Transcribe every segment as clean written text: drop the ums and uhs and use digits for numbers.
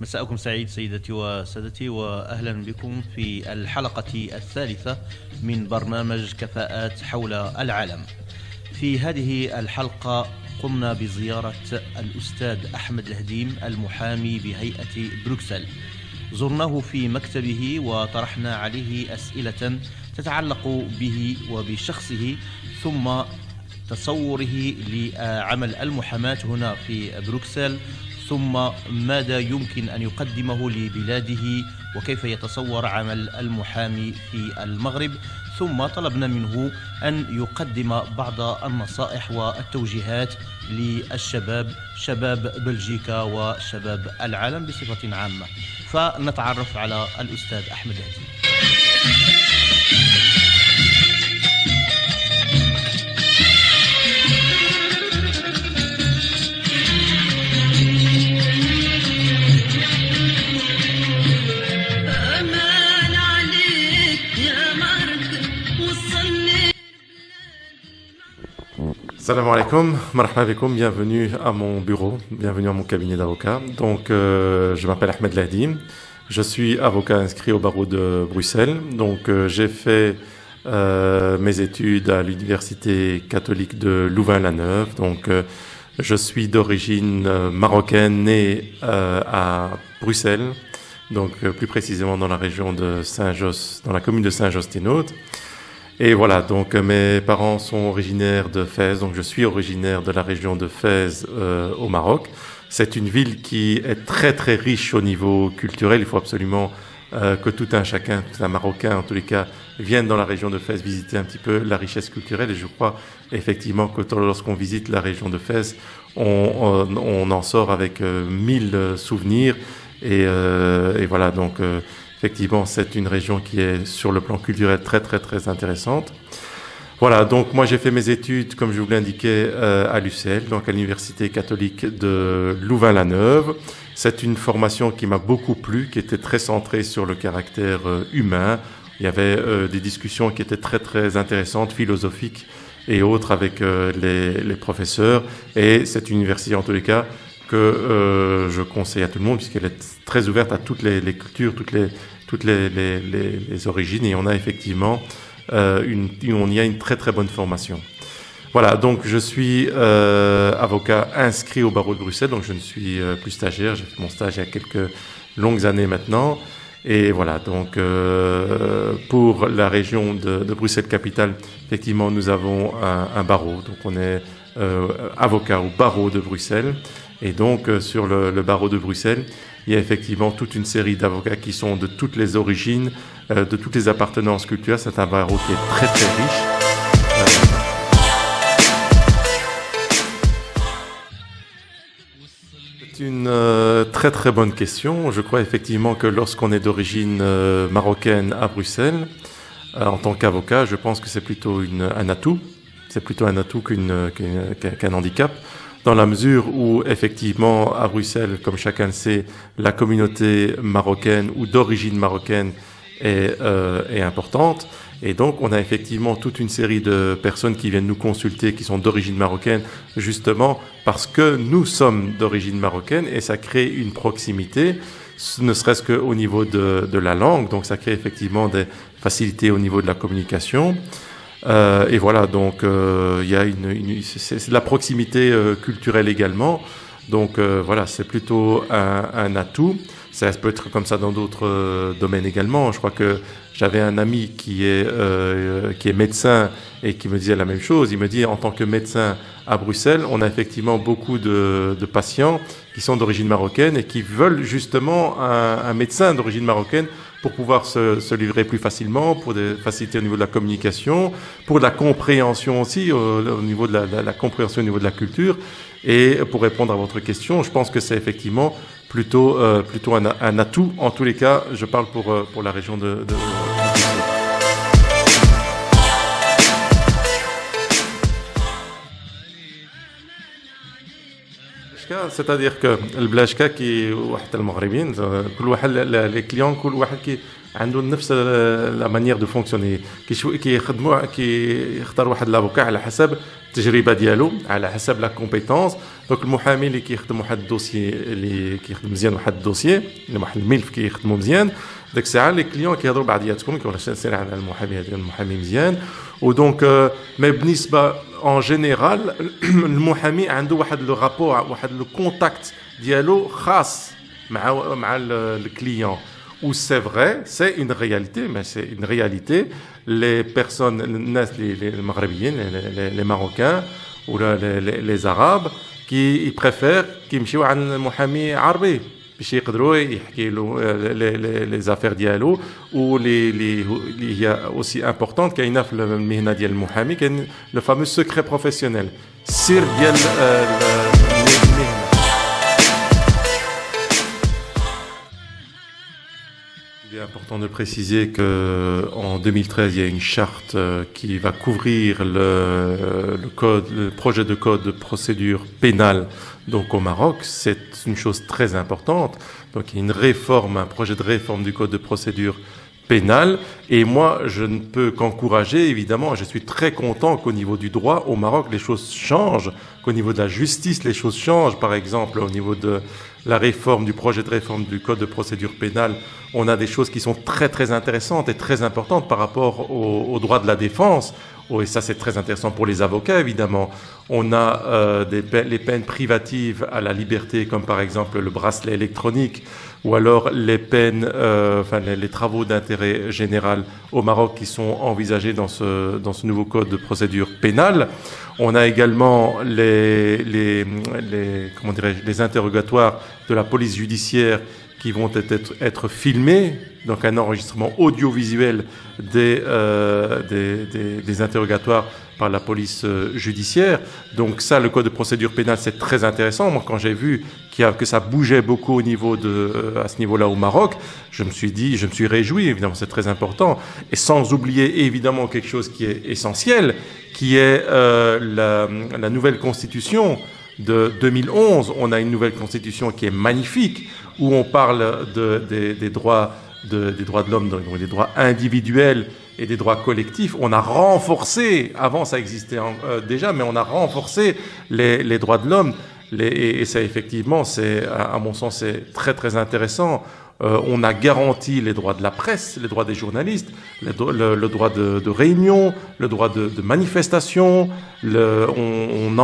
مساءكم سعيد سيدتي وسادتي، وأهلا بكم في الحلقة الثالثة من برنامج كفاءات حول العالم. في هذه الحلقة قمنا بزيارة الأستاذ أحمد الهديم المحامي بهيئة بروكسل. زرناه في مكتبه وطرحنا عليه أسئلة تتعلق به وبشخصه ثم تصوره لعمل المحاماة هنا في بروكسل، ثم ماذا يمكن أن يقدمه لبلاده وكيف يتصور عمل المحامي في المغرب، ثم طلبنا منه أن يقدم بعض النصائح والتوجيهات للشباب، شباب بلجيكا وشباب العالم بصفة عامة. فنتعرف على الأستاذ أحمد الهديم. Salam alaikum, marhaba bikoum, bienvenue à mon bureau, bienvenue à mon cabinet d'avocat. Donc, je m'appelle Ahmed Lahdim, je suis avocat inscrit au barreau de Bruxelles. Donc, j'ai fait mes études à l'université catholique de Louvain-la-Neuve. Donc, je suis d'origine marocaine, né à Bruxelles, donc plus précisément dans la région de Saint-Josse, dans la commune de Saint-Josse-Thénault. Et voilà, donc mes parents sont originaires de Fès, donc je suis originaire de la région de Fès au Maroc. C'est une ville qui est très très riche au niveau culturel. Il faut absolument que tout un chacun, tout un Marocain en tous les cas, vienne dans la région de Fès visiter un petit peu la richesse culturelle. Et je crois effectivement que lorsqu'on visite la région de Fès, on en sort avec 1000 souvenirs. Et voilà, donc... effectivement, c'est une région qui est sur le plan culturel très très très intéressante. Voilà, donc moi j'ai fait mes études, comme je vous l'indiquais, à l'UCL, donc à l'université catholique de Louvain-la-Neuve. C'est une formation qui m'a beaucoup plu, qui était très centrée sur le caractère humain. Il y avait des discussions qui étaient très très intéressantes, philosophiques et autres avec les professeurs. Et cette université, en tous les cas, que je conseille à tout le monde, puisqu'elle est très ouverte à toutes les cultures, toutes les origines, et on a effectivement on y a une très très bonne formation. Voilà, donc je suis avocat inscrit au barreau de Bruxelles, donc je ne suis plus stagiaire, j'ai fait mon stage il y a quelques longues années maintenant. Et voilà, donc pour la région de Bruxelles-Capitale, effectivement nous avons un barreau, donc on est avocat au barreau de Bruxelles. Et donc, sur le barreau de Bruxelles, il y a effectivement toute une série d'avocats qui sont de toutes les origines, de toutes les appartenances culturelles. C'est un barreau qui est très très riche. C'est une très très bonne question. Je crois effectivement que lorsqu'on est d'origine marocaine à Bruxelles, en tant qu'avocat, je pense que c'est plutôt un atout. C'est plutôt un atout qu'un handicap. Dans la mesure où, effectivement, à Bruxelles, comme chacun le sait, la communauté marocaine ou d'origine marocaine est importante. Et donc, on a effectivement toute une série de personnes qui viennent nous consulter, qui sont d'origine marocaine, justement parce que nous sommes d'origine marocaine, et ça crée une proximité, ne serait-ce qu'au niveau de la langue. Donc, ça crée effectivement des facilités au niveau de la communication. Et voilà, donc il y a c'est de la proximité culturelle également. Donc voilà, c'est plutôt un atout. Ça peut être comme ça dans d'autres domaines également. Je crois que j'avais un ami qui est médecin et qui me disait la même chose. Il me dit, en tant que médecin à Bruxelles, on a effectivement beaucoup de patients qui sont d'origine marocaine et qui veulent justement un médecin d'origine marocaine pour pouvoir se livrer plus facilement, pour des facilités au niveau de la communication, pour la compréhension aussi, au niveau de la compréhension au niveau de la culture. Et pour répondre à votre question, je pense que c'est effectivement plutôt un atout. En tous les cas, je parle pour la région de c'est-à-dire que البلاشكا كي واحد المغربيين كل واحد لي كليون كل واحد كي عنده نفس لا مانيير دو فونكسيوني كيخدموا كيختار واحد لافوكا على حسب التجربه ديالو على حسب لا كومبيتونس دونك المحامي اللي كيخدم واحد الدوسيي اللي كيخدم مزيان واحد الدوسيي اللي واحد الملف كيخدمو مزيان داك الساعه لي كليون كيهضروا بعضياتكم كيقولوا سير على المحامي هذا المحامي مزيان ودونك مي بالنسبه en général المحامي عنده واحد لو رابور واحد لو كونتاكت ديالو خاص مع الكليون ou c'est vrai, c'est une réalité, mais c'est une réalité. Les personnes, les Maghrébiens, les Marocains ou les Arabes, qui préfèrent qu'ils يمشيو عند المحامي عربي باش يقدروا يحكي له les affaires ديالو اللي هي aussi importante كاينه في المهنه ديال المحامي كاين le fameux secret professionnel سر ديال المهنه. Il est important de préciser qu'en 2013, il y a une charte qui va couvrir le projet de code de procédure pénale donc au Maroc. C'est une chose très importante. Donc il y a une réforme, un projet de réforme du code de procédure pénale. Et moi, je ne peux qu'encourager, évidemment, je suis très content qu'au niveau du droit, au Maroc, les choses changent, qu'au niveau de la justice, les choses changent. Par exemple, au niveau de la réforme, du projet de réforme du code de procédure pénale, on a des choses qui sont très très intéressantes et très importantes par rapport aux droits de la défense. Et ça, c'est très intéressant pour les avocats, évidemment. On a les peines privatives à la liberté, comme par exemple le bracelet électronique, ou alors les peines, les travaux d'intérêt général au Maroc qui sont envisagés dans ce nouveau code de procédure pénale. On a également les interrogatoires de la police judiciaire qui vont être filmés, donc un enregistrement audiovisuel des interrogatoires par la police judiciaire. Donc ça, le code de procédure pénale, c'est très intéressant. Moi, quand j'ai vu que ça bougeait beaucoup au niveau à ce niveau-là au Maroc, je me suis réjoui, évidemment, c'est très important. Et sans oublier, évidemment, quelque chose qui est essentiel, qui est la nouvelle constitution de 2011. On a une nouvelle constitution qui est magnifique, où on parle des droits de l'homme, donc des droits individuels et des droits collectifs. On a renforcé, avant ça existait déjà, mais on a renforcé les droits de l'homme. Et ça, effectivement, à mon sens, c'est très très intéressant. On a garanti les droits de la presse, les droits des journalistes, le droit de réunion, le droit de manifestation. On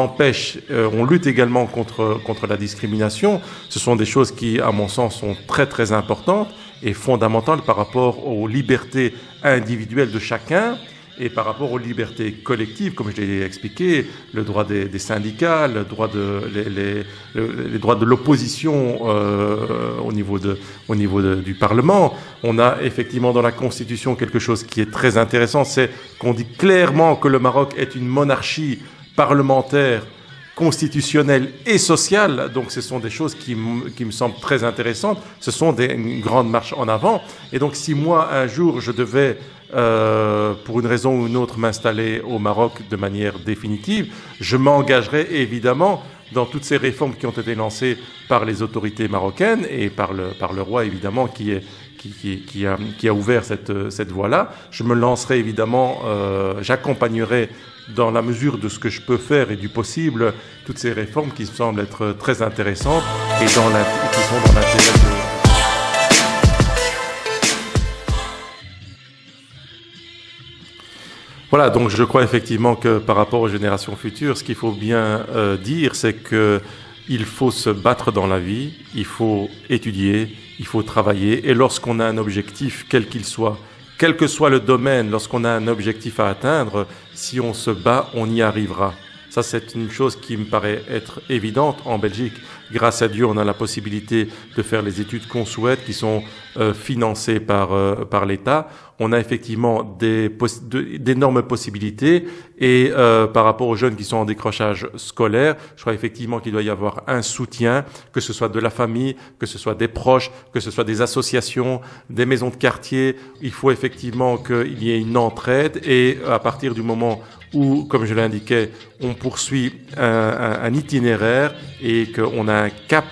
lutte également contre la discrimination. Ce sont des choses qui, à mon sens, sont très très importantes et fondamentales par rapport aux libertés individuelles de chacun et par rapport aux libertés collectives, comme je l'ai expliqué, le droit des syndicats, les droits de l'opposition au niveau du Parlement. On a effectivement dans la Constitution quelque chose qui est très intéressant, c'est qu'on dit clairement que le Maroc est une monarchie parlementaire, constitutionnelle et sociale. Donc ce sont des choses qui me semblent très intéressantes. Ce sont une grande marche en avant. Et donc si moi, un jour, je devais pour une raison ou une autre m'installer au Maroc de manière définitive, je m'engagerai évidemment dans toutes ces réformes qui ont été lancées par les autorités marocaines et par le roi évidemment qui a ouvert cette voie-là. Je me lancerai évidemment, j'accompagnerai dans la mesure de ce que je peux faire et du possible toutes ces réformes qui me semblent être très intéressantes et qui sont dans l'intérêt de... Voilà, donc je crois effectivement que par rapport aux générations futures, ce qu'il faut bien dire, c'est qu'il faut se battre dans la vie, il faut étudier, il faut travailler, et lorsqu'on a un objectif, quel qu'il soit, quel que soit le domaine, lorsqu'on a un objectif à atteindre, si on se bat, on y arrivera. Ça, c'est une chose qui me paraît être évidente en Belgique. Grâce à Dieu, on a la possibilité de faire les études qu'on souhaite, qui sont financées par l'État. On a effectivement d'énormes possibilités. Et par rapport aux jeunes qui sont en décrochage scolaire, je crois effectivement qu'il doit y avoir un soutien, que ce soit de la famille, que ce soit des proches, que ce soit des associations, des maisons de quartier. Il faut effectivement qu'il y ait une entraide. Et à partir du moment où, comme je l'indiquais, on poursuit un itinéraire et qu'on a un cap,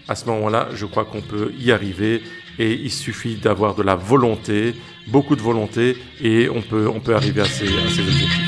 à ce moment-là, je crois qu'on peut y arriver. Et il suffit d'avoir de la volonté, beaucoup de volonté, et on peut arriver à ces objectifs.